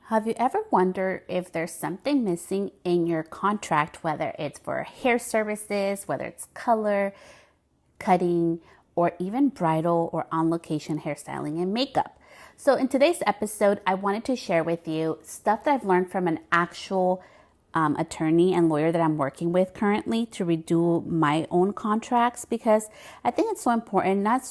Have you ever wondered if there's something missing in your contract, whether it's for hair services, whether it's color, cutting, or even bridal or on location hairstyling and makeup? So, in today's episode, I wanted to share with you stuff that I've learned from an actual attorney and lawyer that I'm working with currently to redo my own contracts, because I think it's so important, not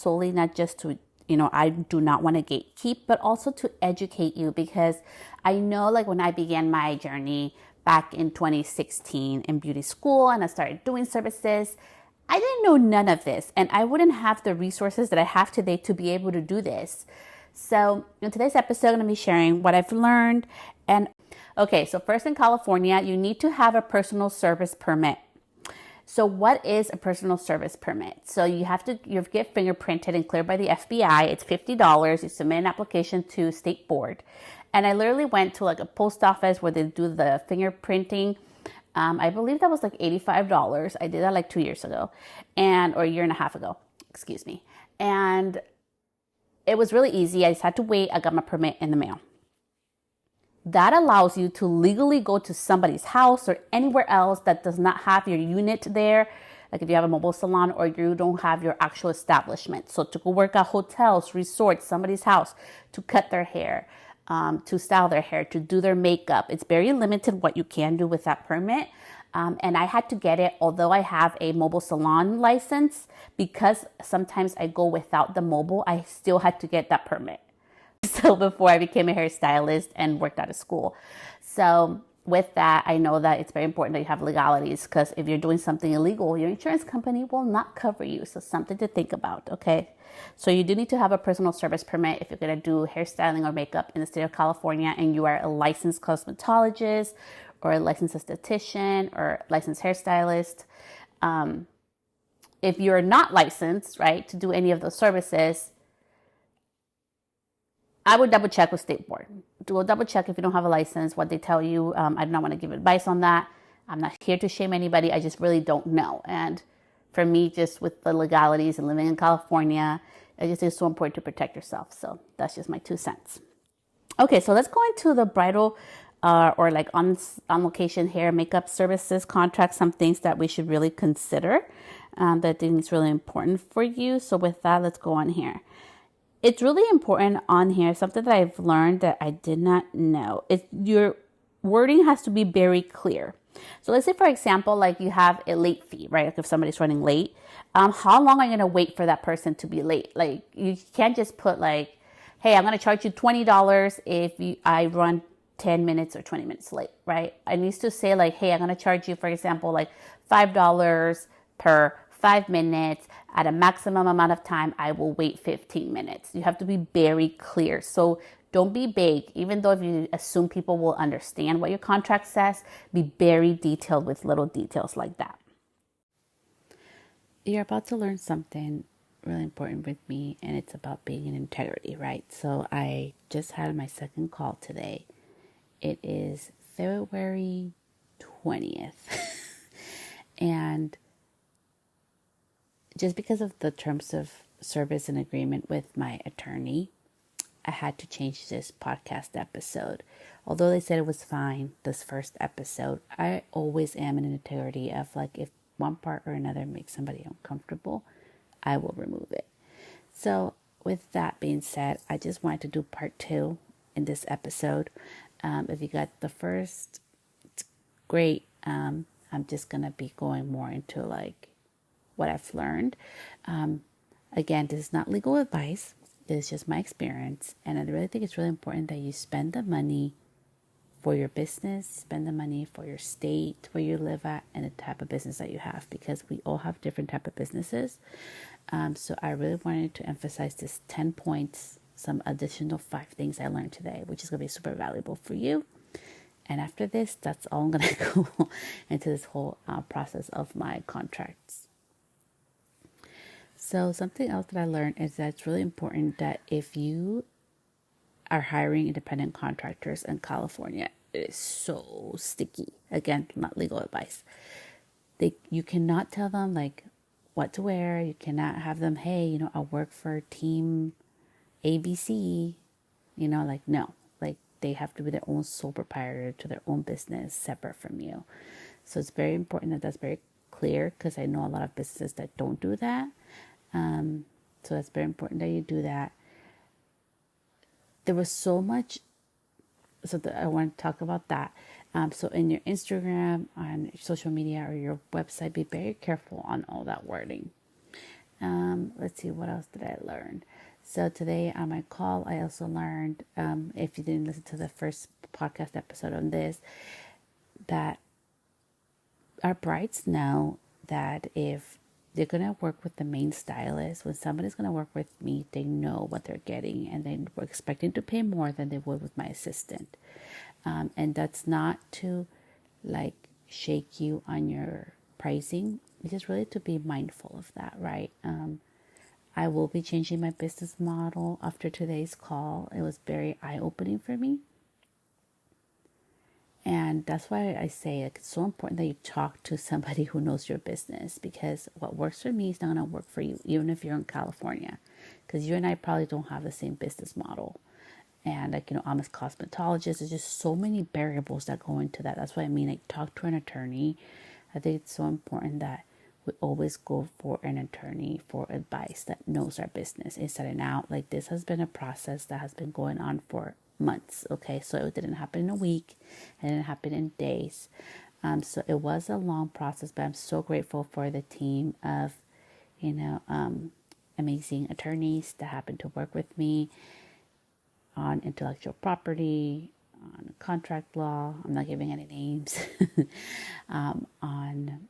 just to I do not want to gatekeep, but also to educate you, because I know, like, when I began my journey back in 2016 in beauty school and I started doing services, I didn't know none of this, and I wouldn't have the resources that I have today to be able to do this. So in today's episode, I'm going to be sharing what I've learned. And okay, so first, in California, you need to have a personal service permit. So what is a personal service permit? So you get fingerprinted and cleared by the FBI. It's $50. You submit an application to state board. And I literally went to like a post office where they do the fingerprinting. I believe that was like $85. I did that like 2 years ago or a year and a half ago, excuse me. And it was really easy. I just had to wait. I got my permit in the mail. That allows you to legally go to somebody's house or anywhere else that does not have your unit there. Like if you have a mobile salon or you don't have your actual establishment. So to go work at hotels, resorts, somebody's house, to cut their hair, to style their hair, to do their makeup. It's very limited what you can do with that permit. And I had to get it, although I have a mobile salon license, because sometimes I go without the mobile, I still had to get that permit. So before I became a hairstylist and worked out of school. So with that, I know that it's very important that you have legalities, because if you're doing something illegal, your insurance company will not cover you. So something to think about, okay? So you do need to have a personal service permit if you're going to do hairstyling or makeup in the state of California and you are a licensed cosmetologist or a licensed esthetician or licensed hairstylist. If you're not licensed, right, to do any of those services, I would double check with state board. Do a double check if you don't have a license, what they tell you. I do not want to give advice on that. I'm not here to shame anybody. I just really don't know. And for me, just with the legalities and living in California, it just is so important to protect yourself. So that's just my 2 cents. Okay, so let's go into the bridal or like on location hair makeup services contract. Some things that we should really consider that I think is really important for you. So with that, let's go on here. It's really important on here, something that I've learned that I did not know. Your wording has to be very clear. So let's say, for example, like you have a late fee, right? Like if somebody's running late, how long are you going to wait for that person to be late? Like you can't just put like, hey, I'm going to charge you $20 if I run 10 minutes or 20 minutes late, right? I need to say like, hey, I'm going to charge you, for example, like $5 per 5 minutes. At a maximum amount of time, I will wait 15 minutes. You have to be very clear. So don't be vague. Even though if you assume people will understand what your contract says, be very detailed with little details like that. You're about to learn something really important with me, and it's about being in integrity, right? So I just had my second call today. It is February 20th. And just because of the terms of service and agreement with my attorney, I had to change this podcast episode. Although they said it was fine, this first episode, I always am in an integrity of like, if one part or another makes somebody uncomfortable, I will remove it. So with that being said, I just wanted to do part 2 in this episode. If you got the first, it's great. I'm just going to be going more into like what I've learned. Again, this is not legal advice. It's just my experience. And I really think it's really important that you spend the money for your business, spend the money for your state where you live at, and the type of business that you have, because we all have different type of businesses. So I really wanted to emphasize this 10 points, some additional 5 things I learned today, which is going to be super valuable for you. And after this, that's all I'm going to go into this whole process of my contracts. So something else that I learned is that it's really important that if you are hiring independent contractors in California, it is so sticky. Again, not legal advice. You cannot tell them like what to wear. You cannot have them, hey, I work for team ABC. Like, no. Like, they have to be their own sole proprietor to their own business separate from you. So it's very important that that's very clear, because I know a lot of businesses that don't do that. So it's very important that you do that. There was so much, so I want to talk about that. So in your Instagram, on social media, or your website, be very careful on all that wording. Let's see, what else did I learn? So today on my call, I also learned, if you didn't listen to the first podcast episode on this, that our brides know that if they're going to work with the main stylist, when somebody's going to work with me, they know what they're getting, and they were expecting to pay more than they would with my assistant. And that's not to like shake you on your pricing. It's just really to be mindful of that, right? I will be changing my business model after today's call. It was very eye-opening for me. And that's why I say, like, it's so important that you talk to somebody who knows your business, because what works for me is not going to work for you, even if you're in California, because you and I probably don't have the same business model. And like, I'm a cosmetologist. There's just so many variables that go into that. That's what I mean. Like, talk to an attorney. I think it's so important that we always go for an attorney for advice that knows our business inside and out. Like, this has been a process that has been going on for months. Okay, so it didn't happen in a week, it didn't happen in days. So it was a long process, but I'm so grateful for the team of, amazing attorneys that happen to work with me on intellectual property, on contract law. I'm not giving any names. On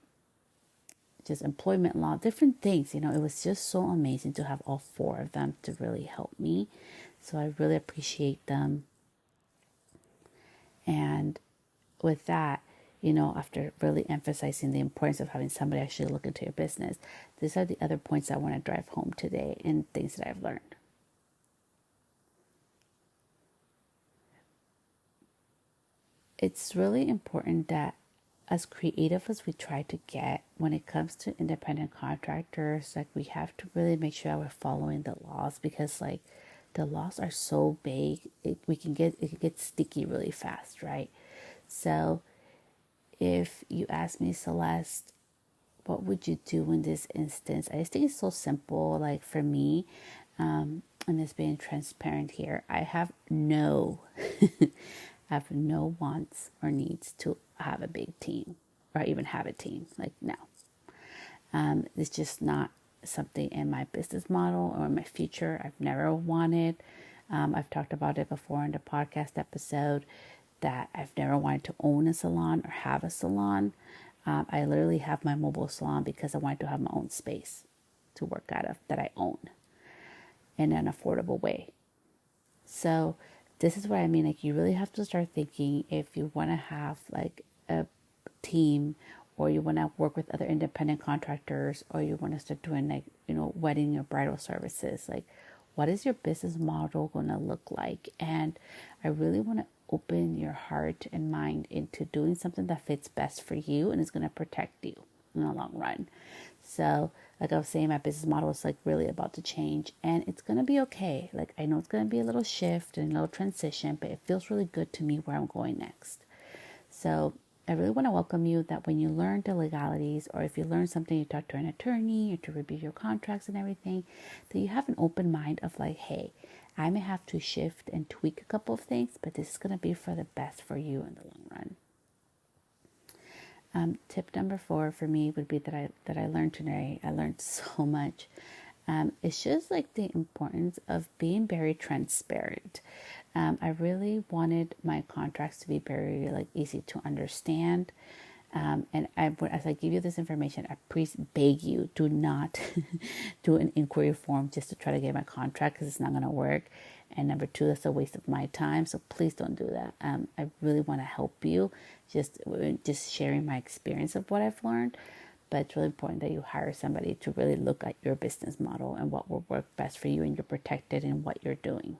just employment law, different things. It was just so amazing to have all four of them to really help me. So I really appreciate them. And with that, after really emphasizing the importance of having somebody actually look into your business, these are the other points I want to drive home today and things that I've learned. It's really important that, as creative as we try to get when it comes to independent contractors, like, we have to really make sure that we're following the laws, because like, the laws are so vague, it can get sticky really fast, right? So if you ask me, Celeste, what would you do in this instance? I just think it's so simple. Like, for me, and it's being transparent here, I have no wants or needs to have a big team, or even have a team. Like, no. It's just not something in my business model or in my future. I've never wanted. I've talked about it before in the podcast episode, that I've never wanted to own a salon or have a salon. I literally have my mobile salon because I wanted to have my own space to work out of that I own in an affordable way. So this is what I mean. Like, you really have to start thinking, if you want to have like a team, or you want to work with other independent contractors, or you want to start doing like, wedding or bridal services, like, what is your business model going to look like? And I really want to open your heart and mind into doing something that fits best for you and is going to protect you in the long run. So like I was saying, my business model is like really about to change, and it's going to be okay. Like, I know it's going to be a little shift and a little transition, but it feels really good to me where I'm going next. So I really want to welcome you, that when you learn the legalities, or if you learn something, you talk to an attorney or to review your contracts and everything, that you have an open mind of like, hey, I may have to shift and tweak a couple of things, but this is going to be for the best for you in the long run. Tip number 4 for me would be that I learned today. I learned so much. It's just like the importance of being very transparent. I really wanted my contracts to be very like easy to understand. And as I give you this information, I please beg you, do not do an inquiry form just to try to get my contract, because it's not going to work. And number 2, that's a waste of my time. So please don't do that. I really want to help you, just sharing my experience of what I've learned. But it's really important that you hire somebody to really look at your business model and what will work best for you, and you're protected in what you're doing.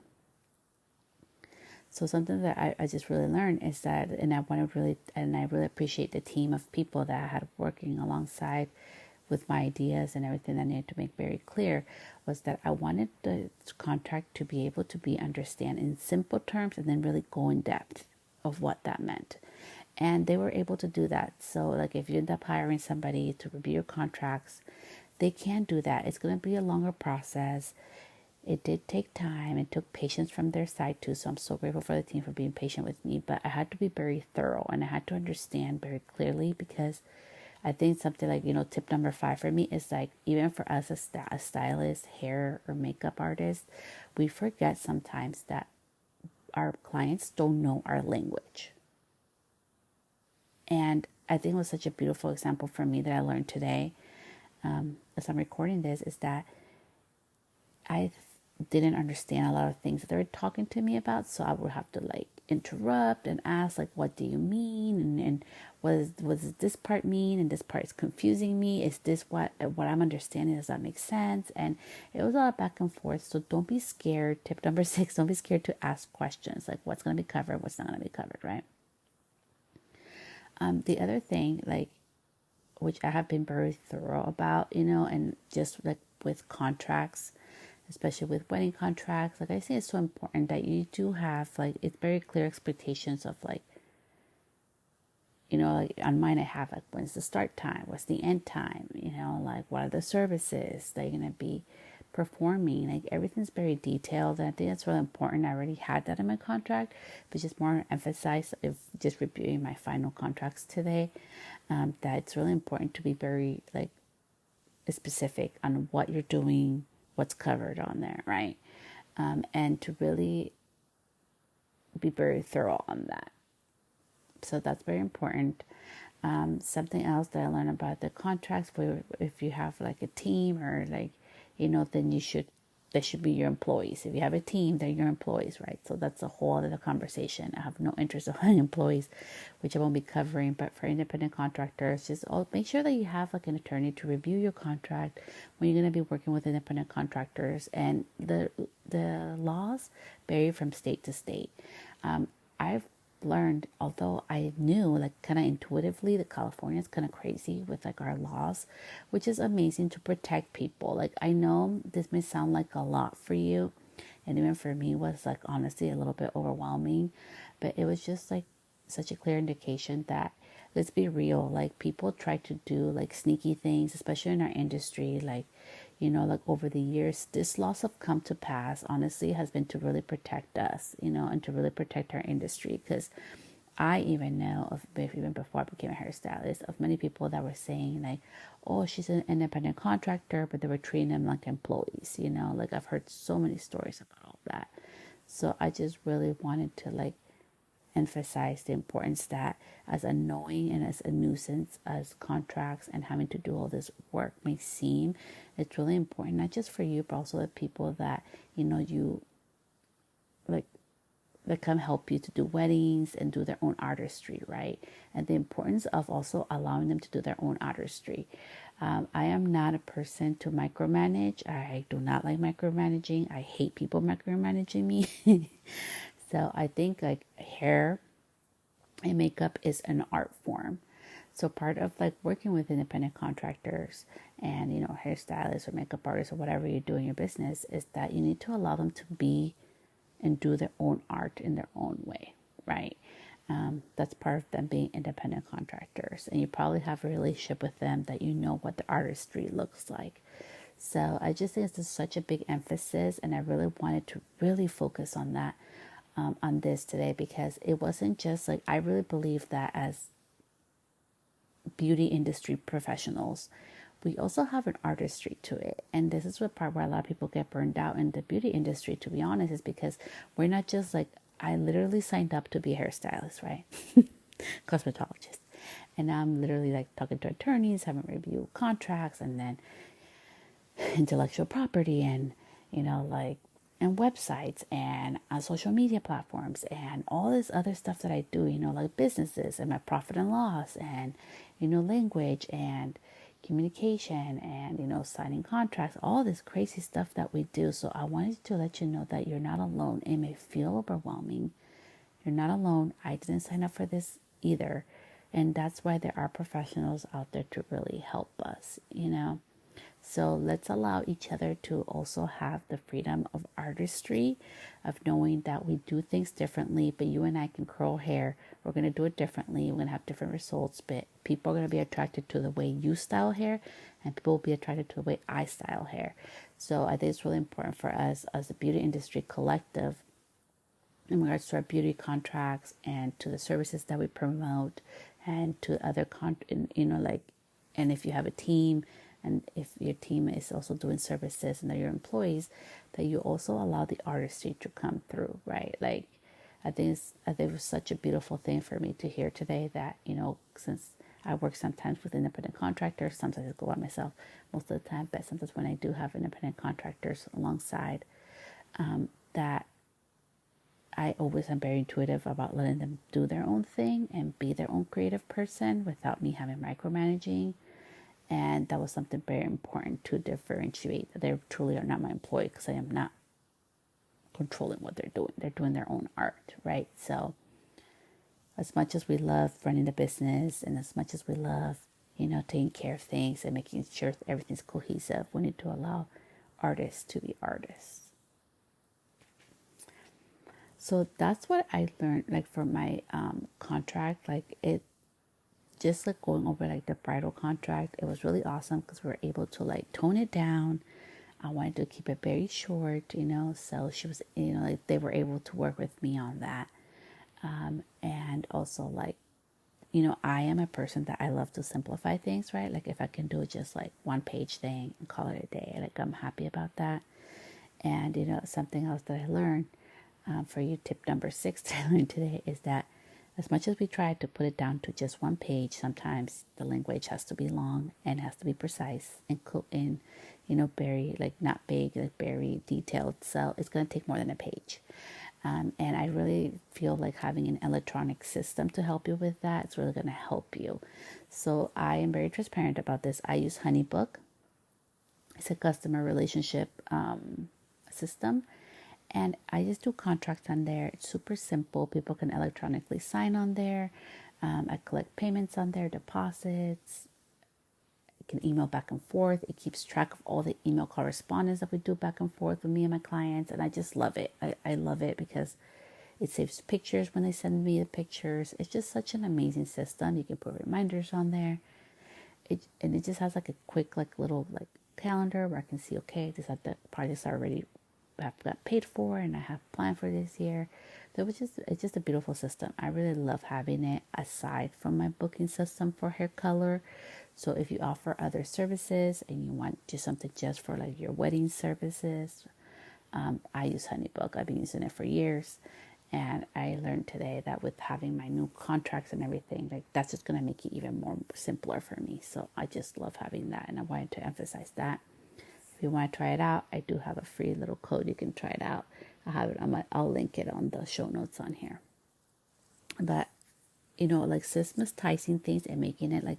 So something that I just really learned is that, and I really appreciate the team of people that I had working alongside with my ideas and everything that I needed to make very clear was that I wanted the contract to be able to be understand in simple terms and then really go in depth of what that meant. And they were able to do that. So like if you end up hiring somebody to review your contracts, they can do that. It's going to be a longer process. It did take time. It took patience from their side too. So I'm so grateful for the team for being patient with me. But I had to be very thorough and I had to understand very clearly, because I think something like, tip number 5 for me is like, even for us as a stylist, hair or makeup artist, we forget sometimes that our clients don't know our language. And I think it was such a beautiful example for me that I learned today, as I'm recording this, is that I didn't understand a lot of things that they were talking to me about. So I would have to like interrupt and ask, like, what do you mean? And what does this part mean? And this part is confusing me. Is this what I'm understanding? Does that make sense? And it was all back and forth. So don't be scared. Tip number 6, don't be scared to ask questions, like what's going to be covered, what's not going to be covered, right? The other thing, like, which I have been very thorough about, and just like with contracts, especially with wedding contracts, like I say, it's so important that you do have like, it's very clear expectations of like, like on mine, I have like, when's the start time? What's the end time? Like what are the services that you're going to be performing? Like everything's very detailed. And I think that's really important. I already had that in my contract, but just more emphasized if just reviewing my final contracts today, that it's really important to be very like specific on what you're doing, what's covered on there, right? And to really be very thorough on that. So that's very important. Something else that I learned about the contracts, where if you have like a team or like, then they should be your employees. If you have a team, they're your employees, right? So that's a whole other conversation. I have no interest in having employees, which I won't be covering. But for independent contractors, just make sure that you have like an attorney to review your contract when you're going to be working with independent contractors. And the laws vary from state to state. I've learned, although I knew like kind of intuitively that California is kind of crazy with like our laws, which is amazing to protect people. Like I know this may sound like a lot for you, and even for me was like honestly a little bit overwhelming, but it was just like such a clear indication that, let's be real, like people try to do like sneaky things, especially in our industry, like like over the years, this laws have come to pass, honestly, has been to really protect us, and to really protect our industry. Because I even know of, even before I became a hairstylist, of many people that were saying like, oh, she's an independent contractor, but they were treating them like employees, like I've heard so many stories about all that. So I just really wanted to like emphasize the importance that, as annoying and as a nuisance as contracts and having to do all this work may seem, it's really important, not just for you, but also the people that, you like, that come help you to do weddings and do their own artistry, right? And the importance of also allowing them to do their own artistry. I am not a person to micromanage. I do not like micromanaging. I hate people micromanaging me. So I think like hair and makeup is an art form. So part of like working with independent contractors and, hairstylists or makeup artists or whatever you do in your business is that you need to allow them to be and do their own art in their own way, right? That's part of them being independent contractors. And you probably have a relationship with them that what the artistry looks like. So I just think it's such a big emphasis, and I really wanted to really focus on that, on this today, because it wasn't just like, I really believe that as beauty industry professionals, we also have an artistry to it. And this is what part where a lot of people get burned out in the beauty industry, to be honest, is because we're not just like, I literally signed up to be a hairstylist, right? Cosmetologist. And now I'm literally like talking to attorneys, having review contracts, and then intellectual property, and and websites, and social media platforms, and all this other stuff that I do, like businesses and my profit and loss, and language and communication, and signing contracts, all this crazy stuff that we do. So I wanted to let you know that you're not alone. It may feel overwhelming. You're not alone. I didn't sign up for this either. And that's why there are professionals out there to really help us, you know. So let's allow each other to also have the freedom of artistry, of knowing that we do things differently, but you and I can curl hair. We're going to do it differently. We're going to have different results, but people are going to be attracted to the way you style hair, and people will be attracted to the way I style hair. So I think it's really important for us as a beauty industry collective in regards to our beauty contracts and to the services that we promote and to other and if you have a team and if your team is also doing services and they're your employees, that you also allow the artistry to come through, right? Like I think it was such a beautiful thing for me to hear today that, you know, since I work sometimes with independent contractors, sometimes I go by myself most of the time, but sometimes when I do have independent contractors alongside, that I always am very intuitive about letting them do their own thing and be their own creative person without me having micromanaging. And that was something very important to differentiate that they truly are not my employee, because I am not controlling what they're doing. They're doing their own art, right? So as much as we love running the business and as much as we love, you know, taking care of things and making sure everything's cohesive, we need to allow artists to be artists. So that's what I learned, like for my contract, like it just like going over like the bridal contract, it was really awesome because we were able to like tone it down. I wanted to keep it very short, you know, so she was, you know, like they were able to work with me on that. And also like, you know, I am a person that I love to simplify things, right? Like if I can do just like one page thing and call it a day, like I'm happy about that. And, you know, something else that I learned for you, tip number 6 that I learned today is that as much as we try to put it down to just one page, sometimes the language has to be long and has to be precise and you know, very like not big, like very detailed. So it's going to take more than a page. And I really feel like having an electronic system to help you with that, it's really going to help you. So I am very transparent about this. I use HoneyBook. It's a customer relationship system. And I just do contracts on there. It's super simple. People can electronically sign on there. I collect payments on there, deposits. I can email back and forth. It keeps track of all the email correspondence that we do back and forth with me and my clients. And I just love it. I love it because it saves pictures when they send me the pictures. It's just such an amazing system. You can put reminders on there. And it just has like a quick like little like calendar where I can see, okay, these are the projects already I've got paid for and I have planned for this year. It's just a beautiful system. I really love having it aside from my booking system for hair color. So if you offer other services and you want just something just for like your wedding services, I use HoneyBook. I've been using it for years. And I learned today that with having my new contracts and everything, like that's just going to make it even more simpler for me. So I just love having that. And I wanted to emphasize that. If you want to try it out, I do have a free little code. You can try it out. I'll link it on the show notes on here. But, you know, like systematizing things and making it like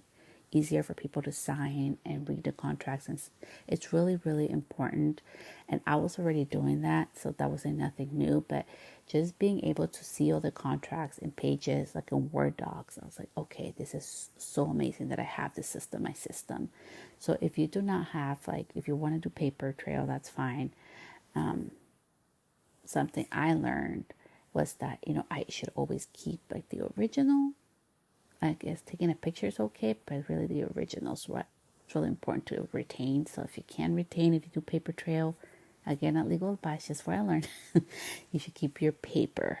easier for people to sign and read the contracts. And it's really, really important. And I was already doing that, so that wasn't nothing new. But just being able to see all the contracts in pages, like in Word docs, I was like, okay, this is so amazing that I have this system, my system. So if you do not have, like, if you want to do paper trail, that's fine. Something I learned was that, you know, I should always keep like the original. I guess taking a picture is okay, but really the originals what it's really important to retain. So if you can retain, if you do paper trail, again, not legal advice, just what I learned. You should keep your paper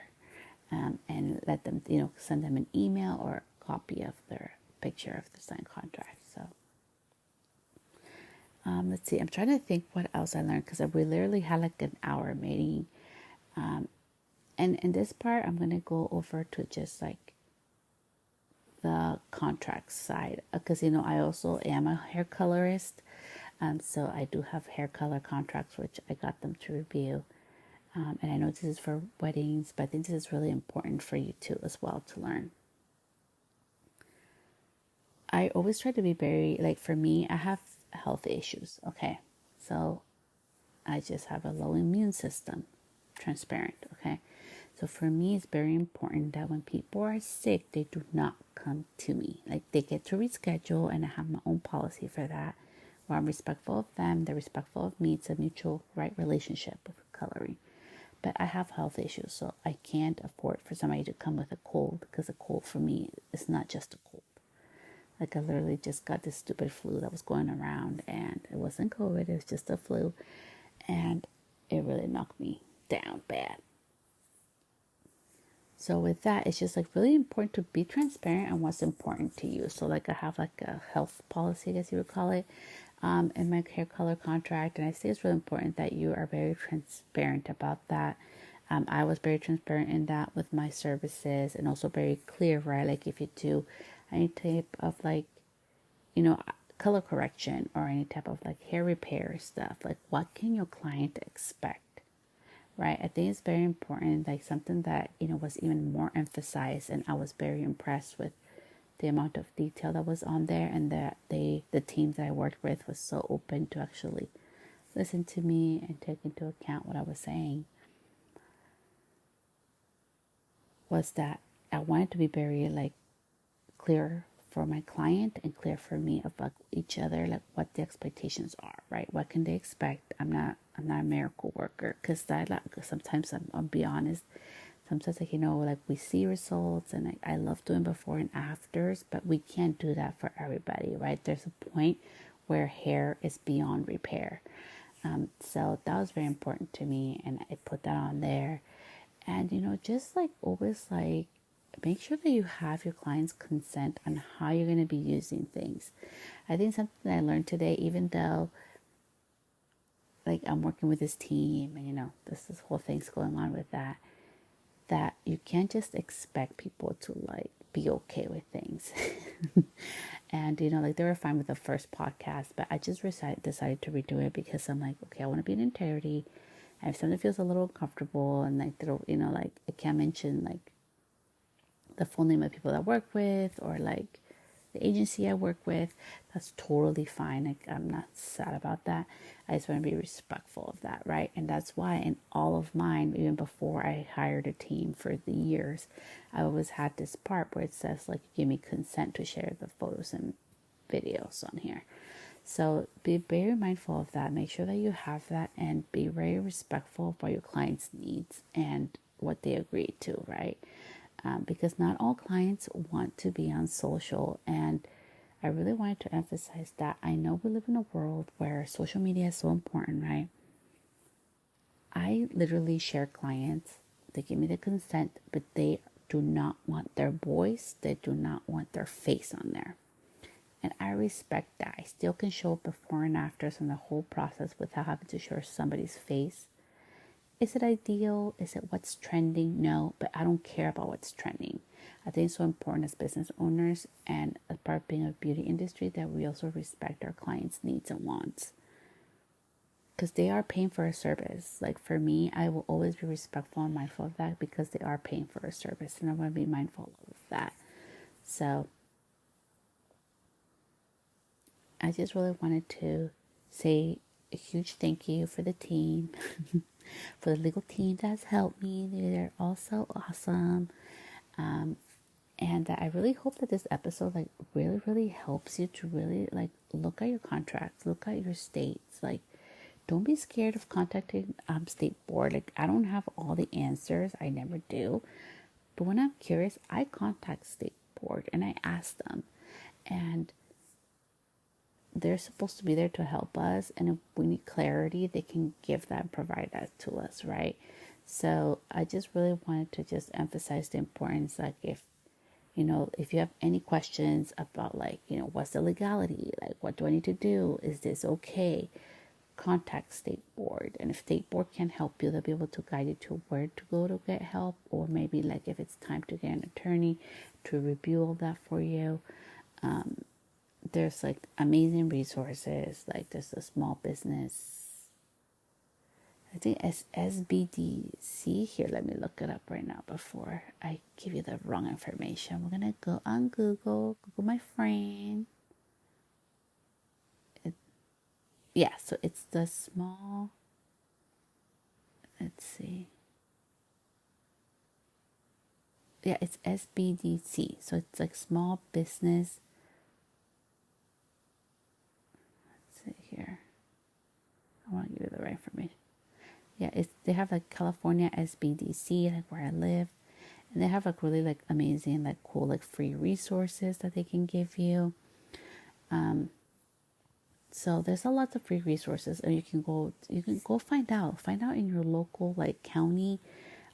and let them, you know, send them an email or a copy of their picture of the signed contract. So let's see. I'm trying to think what else I learned because we literally had like an hour meeting. And in this part, I'm going to go over to just like the contract side because, you know, I also am a hair colorist. So I do have hair color contracts, which I got them to review. And I know this is for weddings, but I think this is really important for you too as well to learn. I always try to be very, like for me, I have health issues. Okay. So I just have a low immune system, transparent. Okay. So for me, it's very important that when people are sick, they do not come to me. Like they get to reschedule, and I have my own policy for that, where I'm respectful of them, they're respectful of me. It's a mutual right relationship with coloring. But I have health issues, so I can't afford for somebody to come with a cold, because a cold for me is not just a cold. Like I literally just got this stupid flu that was going around, and it wasn't COVID, it was just a flu, and it really knocked me down bad. So with that, it's just like really important to be transparent on what's important to you. So like I have like a health policy, I guess you would call it, in my hair color contract, and I say it's really important that you are very transparent about that. I was very transparent in that with my services, and also very clear, right? Like if you do any type of like, you know, color correction or any type of like hair repair stuff, like what can your client expect? Right, I think it's very important, like something that was even more emphasized, and I was very impressed with the amount of detail that was on there, and that the team that I worked with was so open to actually listen to me and take into account what I was saying. Was that I wanted to be very like clear for my client and clear for me about each other, like what the expectations are, right? What can they expect? I'm not a miracle worker, because sometimes I'll be honest. Sometimes, like, like we see results, and I love doing before and afters, but we can't do that for everybody, right? There's a point where hair is beyond repair. So that was very important to me, and I put that on there. And, just like always, like, make sure that you have your client's consent on how you're going to be using things. I think something that I learned today, even though like I'm working with this team, and this whole thing's going on with that you can't just expect people to like be okay with things. And like they were fine with the first podcast, but I just decided to redo it, because I'm like, okay, I want to be in integrity. And if something feels a little uncomfortable, and like like I can't mention like the full name of people that I work with, or like the agency I work with, that's totally fine. Like I'm not sad about that. I just want to be respectful of that, right? And that's why in all of mine, even before I hired a team for the years, I always had this part where it says like, give me consent to share the photos and videos on here. So be very mindful of that. Make sure that you have that, and be very respectful of what your clients' needs and what they agree to, right? Because not all clients want to be on social, and I really wanted to emphasize that. I know we live in a world where social media is so important, right? I literally share clients, they give me the consent, but they do not want their voice, they do not want their face on there. And I respect that. I still can show before and afters on the whole process without having to show somebody's face. Is it ideal? Is it what's trending? No, but I don't care about what's trending. I think it's so important as business owners and as part of being a beauty industry that we also respect our clients' needs and wants. Because they are paying for a service. Like for me, I will always be respectful and mindful of that, because they are paying for a service, and I want to be mindful of that. So I just really wanted to say a huge thank you for the team, for the legal team that's helped me. They're all so awesome. And I really hope that this episode like really, really helps you to really like look at your contracts, look at your states. Like, don't be scared of contacting state board. Like, I don't have all the answers. I never do. But when I'm curious, I contact state board and I ask them. And they're supposed to be there to help us, and if we need clarity, they can give that and provide that to us, right? So I just really wanted to just emphasize the importance, like if you have any questions about like, what's the legality, like what do I need to do, is this okay, contact state board. And if state board can help you, they'll be able to guide you to where to go to get help, or maybe like if it's time to get an attorney to review all that for you. There's like amazing resources, like there's a small business, I think SBDC here. Let me look it up right now before I give you the wrong information. We're gonna go on Google my friend. So it's the small, let's see, Yeah, it's SBDC. So it's like small business. Let's see here. I want to give you the right information. Yeah, they have like California SBDC, like where I live. And they have like really like amazing, like cool, like free resources that they can give you. So there's a lot of free resources, and you can go find out in your local like county.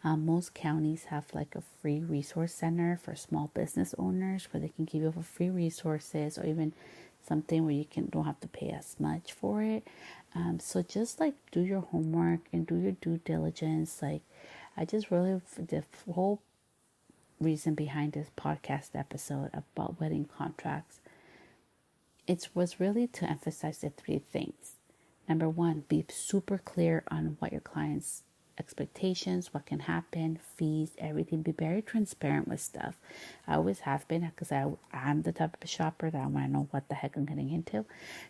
Most counties have like a free resource center for small business owners where they can give you free resources, or even something where you don't have to pay as much for it. So just like do your homework and do your due diligence. Like I just really, the whole reason behind this podcast episode about wedding contracts, it was really to emphasize the three things. Number one, be super clear on what your client's expectations, what can happen, fees, everything. Be very transparent with stuff. I always have been, because I'm the type of shopper that I want to know what the heck I'm getting into.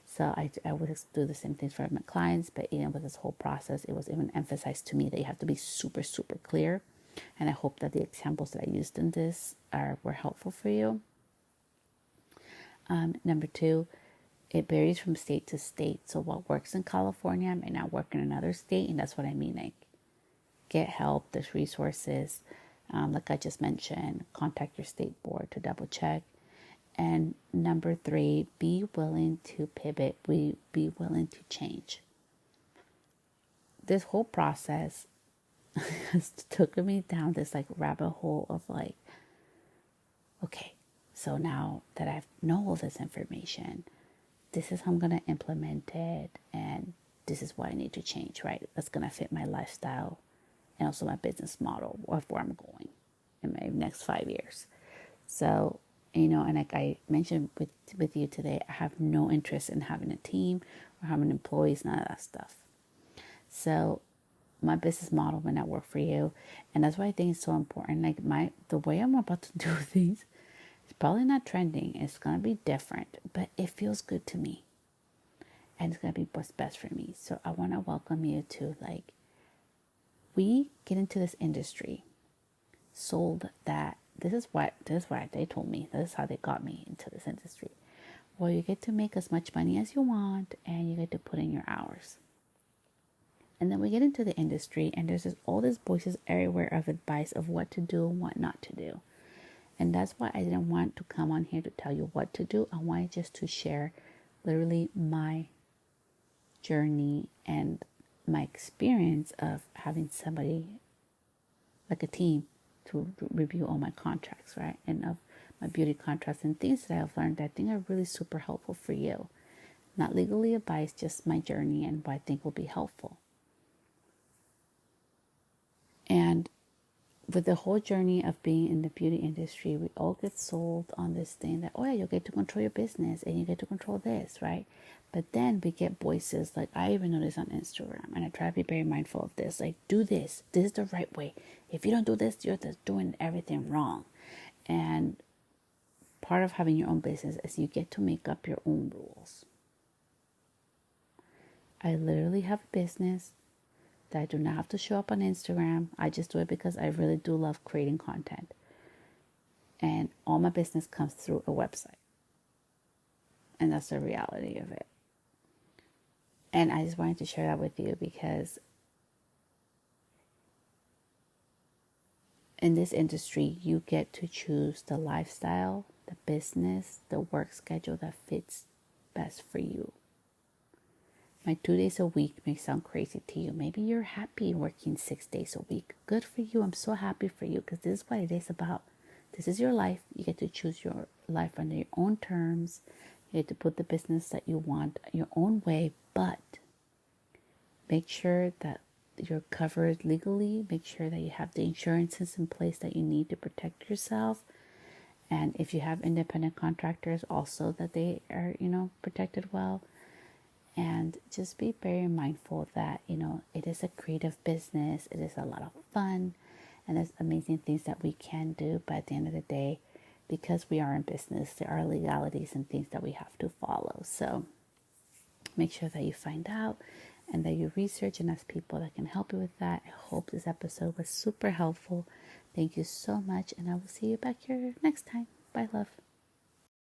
So I would do the same things for my clients, but even with this whole process, it was even emphasized to me that you have to be super, super clear. And I hope that the examples that I used in this were helpful for you. Number two, it varies from state to state. So what works in California may not work in another state. And that's what I mean. Like, get help. There's resources. Like I just mentioned, contact your state board to double check. And number three, be willing to pivot. Be willing to change. This whole process took me down this like rabbit hole of like, okay, so now that I know all this information, this is how I'm going to implement it, and this is what I need to change, right? That's going to fit my lifestyle and also my business model of where I'm going in my next 5 years. So, and like I mentioned with you today, I have no interest in having a team or having employees, none of that stuff. So my business model may not work for you. And that's why I think it's so important. Like the way I'm about to do things, it's probably not trending. It's going to be different, but it feels good to me. And it's going to be what's best for me. So I want to welcome you to we get into this industry sold that this is what they told me. This is how they got me into this industry. Well, you get to make as much money as you want, and you get to put in your hours. And then we get into the industry, and there's all these voices everywhere of advice of what to do and what not to do. And that's why I didn't want to come on here to tell you what to do. I wanted just to share literally my journey and my experience of having somebody, like a team, to review all my contracts, right? And of my beauty contracts and things that I've learned that I think are really super helpful for you. Not legally advised, just my journey and what I think will be helpful. And with the whole journey of being in the beauty industry, we all get sold on this thing that, oh yeah, you get to control your business and you get to control this, right? But then we get voices like, I even notice on Instagram, and I try to be very mindful of this, like, do this is the right way. If you don't do this, you're just doing everything wrong. And part of having your own business is you get to make up your own rules. I literally have a business that I do not have to show up on Instagram. I just do it because I really do love creating content. And all my business comes through a website. And that's the reality of it. And I just wanted to share that with you because in this industry, you get to choose the lifestyle, the business, the work schedule that fits best for you. My 2 days a week may sound crazy to you. Maybe you're happy working 6 days a week. Good for you. I'm so happy for you because this is what it is about. This is your life. You get to choose your life under your own terms. You get to put the business that you want your own way, but make sure that you're covered legally. Make sure that you have the insurances in place that you need to protect yourself. And if you have independent contractors, also that they are, protected well. And just be very mindful that, it is a creative business. It is a lot of fun. And there's amazing things that we can do. But at the end of the day, because we are in business, there are legalities and things that we have to follow. So make sure that you find out and that you research and ask people that can help you with that. I hope this episode was super helpful. Thank you so much, and I will see you back here next time. Bye, love.